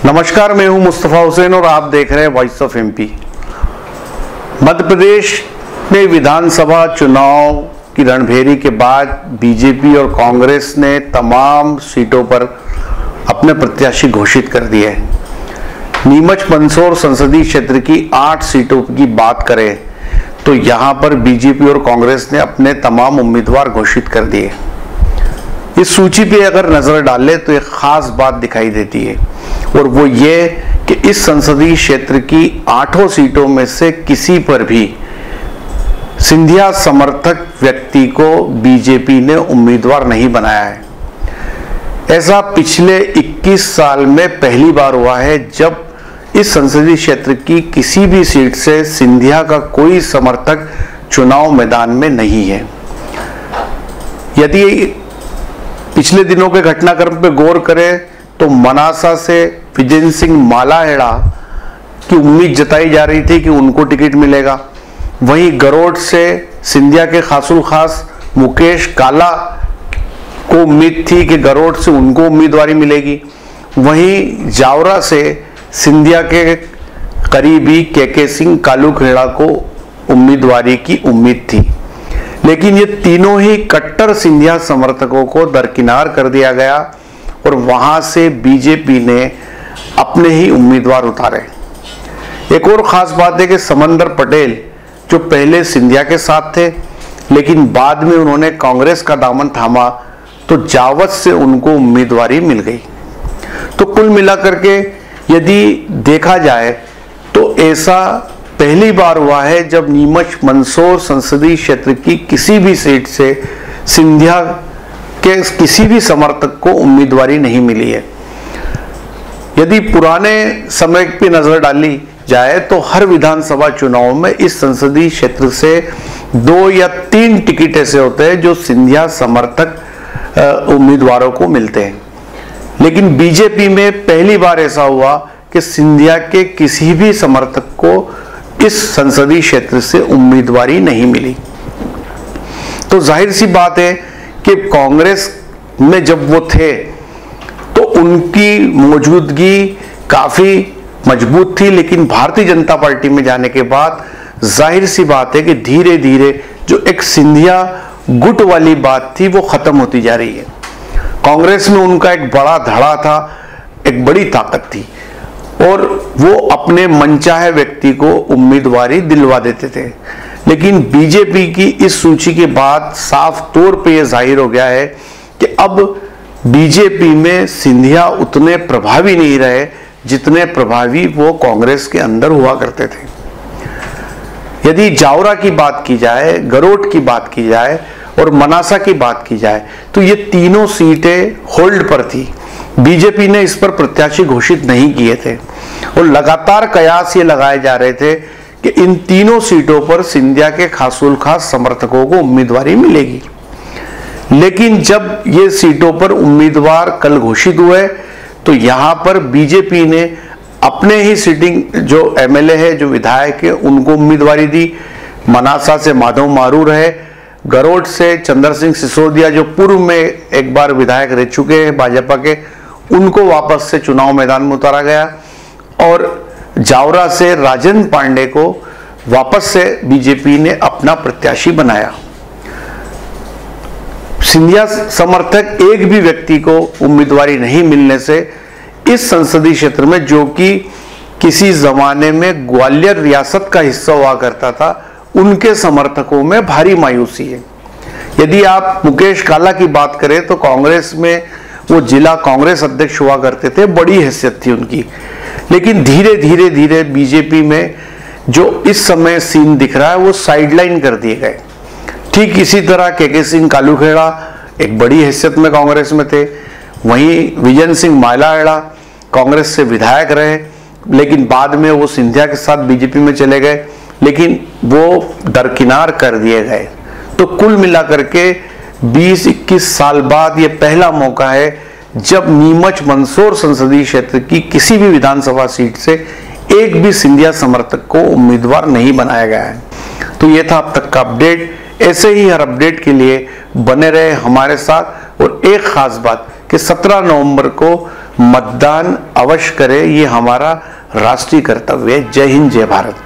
नमस्कार, मैं हूं मुस्तफा हुसैन और आप देख रहे हैं voice of MP. Madhya Pradesh में विधानसभा चुनाव की रणभेरी के बाद बीजेपी और कांग्रेस ने तमाम सीटों पर अपने प्रत्याशी घोषित कर दिए हैं। नीमच मंदसौर संसदीय क्षेत्र की 8 सीटों की बात करें तो यहां पर बीजेपी और कांग्रेस ने अपने तमाम उम्मीदवार घोषित कर दिए। इस सूची पे अगर नजर डालें तो एक खास बात दिखाई देती है और वो ये कि इस संसदीय क्षेत्र की 8 सीटों में से किसी पर भी सिंधिया समर्थक व्यक्ति को बीजेपी ने उम्मीदवार नहीं बनाया है। ऐसा पिछले 21 साल में पहली बार हुआ है जब इस संसदीय क्षेत्र की किसी भी सीट से सिंधिया का कोई समर्थक चुनाव मैदान में नहीं है। यदि पिछले दिनों के घटनाक्रम पर गौर करें तो मनासा से विजय सिंह मालाहेड़ा की उम्मीद जताई जा रही थी कि उनको टिकट मिलेगा। वहीं गरोट से सिंधिया के खासुल खास मुकेश काला को उम्मीद थी कि गरोट से उनको उम्मीदवारी मिलेगी। वहीं जावरा से सिंधिया के करीबी के सिंह कालूखेड़ा को उम्मीदवारी की उम्मीद थी, लेकिन ये तीनों ही कट्टर सिंधिया समर्थकों को दरकिनार कर दिया गया और वहां से बीजेपी ने अपने ही उम्मीदवार उतारे। एक और खास बात है कि समंदर पटेल जो पहले सिंधिया के साथ थे लेकिन बाद में उन्होंने कांग्रेस का दामन थामा तो जावत से उनको उम्मीदवारी मिल गई। तो कुल मिलाकर के यदि देखा जाए तो ऐसा पहली बार हुआ है जब नीमच मंदसौर संसदीय क्षेत्र की किसी भी सीट से सिंधिया के किसी भी समर्थक को उम्मीदवारी नहीं मिली है। यदि पुराने समय पे नजर डाली जाए तो हर विधानसभा चुनाव में इस संसदीय क्षेत्र से 2 या 3 टिकट ऐसे होते हैं जो सिंधिया समर्थक उम्मीदवारों को मिलते हैं, लेकिन बीजेपी में पहली बार ऐसा हुआ कि सिंधिया के किसी भी समर्थक को इस संसदीय क्षेत्र से उम्मीदवारी नहीं मिली। तो जाहिर सी बात है कि कांग्रेस में जब वो थे तो उनकी मौजूदगी काफी मजबूत थी, लेकिन भारतीय जनता पार्टी में जाने के बाद जाहिर सी बात है कि धीरे धीरे जो एक सिंधिया गुट वाली बात थी वो खत्म होती जा रही है। कांग्रेस में उनका एक बड़ा धड़ा था, एक बड़ी ताकत थी और वो अपने मनचाहे व्यक्ति को उम्मीदवारी दिलवा देते थे। लेकिन बीजेपी की इस सूची के बाद साफ तौर पे यह जाहिर हो गया है कि अब बीजेपी में सिंधिया उतने प्रभावी नहीं रहे जितने प्रभावी वो कांग्रेस के अंदर हुआ करते थे। यदि जावरा की बात की जाए, गरोट की बात की जाए और मनासा की बात की जाए तो ये तीनों सीटें होल्ड पर थी। बीजेपी ने इस पर प्रत्याशी घोषित नहीं किए थे और लगातार कयास ये लगाए जा रहे थे कि इन तीनों सीटों पर सिंधिया के खासुल खास समर्थकों को उम्मीदवारी मिलेगी। लेकिन जब ये सीटों पर उम्मीदवार कल घोषित हुए तो यहां पर बीजेपी ने अपने ही सिटिंग जो एमएलए है, जो विधायक है, उनको उम्मीदवारी दी। मनासा से माधव मारू रहे, गरोट से चंद्र सिंह सिसोदिया जो पूर्व में एक बार विधायक रह चुके हैं भाजपा के, उनको वापस से चुनाव मैदान में उतारा गया और जावरा से राजेंद्र पांडे को वापस से बीजेपी ने अपना प्रत्याशी बनाया। सिंधिया समर्थक एक भी व्यक्ति को उम्मीदवारी नहीं मिलने से इस संसदीय क्षेत्र में, जो कि किसी जमाने में ग्वालियर रियासत का हिस्सा हुआ करता था, उनके समर्थकों में भारी मायूसी है। यदि आप मुकेश काला की बात करें तो कांग्रेस में वो जिला कांग्रेस अध्यक्ष हुआ करते थे, बड़ी हैसियत थी उनकी, लेकिन धीरे धीरे धीरे बीजेपी में जो इस समय सीन दिख रहा है वो साइडलाइन कर दिए गए। ठीक इसी तरह के सिंह कालूखेड़ा एक बड़ी हैसियत में कांग्रेस में थे। वहीं विजय सिंह मालाहेड़ा कांग्रेस से विधायक रहे, लेकिन बाद में वो सिंधिया के साथ बीजेपी में चले गए, लेकिन वो दरकिनार कर दिए गए। तो कुल मिलाकर के 20-21 साल बाद ये पहला मौका है जब नीमच मंदसौर संसदीय क्षेत्र की किसी भी विधानसभा सीट से एक भी सिंधिया समर्थक को उम्मीदवार नहीं बनाया गया है। तो ये था अब तक का अपडेट। ऐसे ही हर अपडेट के लिए बने रहे हमारे साथ। और एक खास बात कि 17 नवंबर को मतदान अवश्य करें, ये हमारा राष्ट्रीय कर्तव्य है। जय हिंद, जय भारत।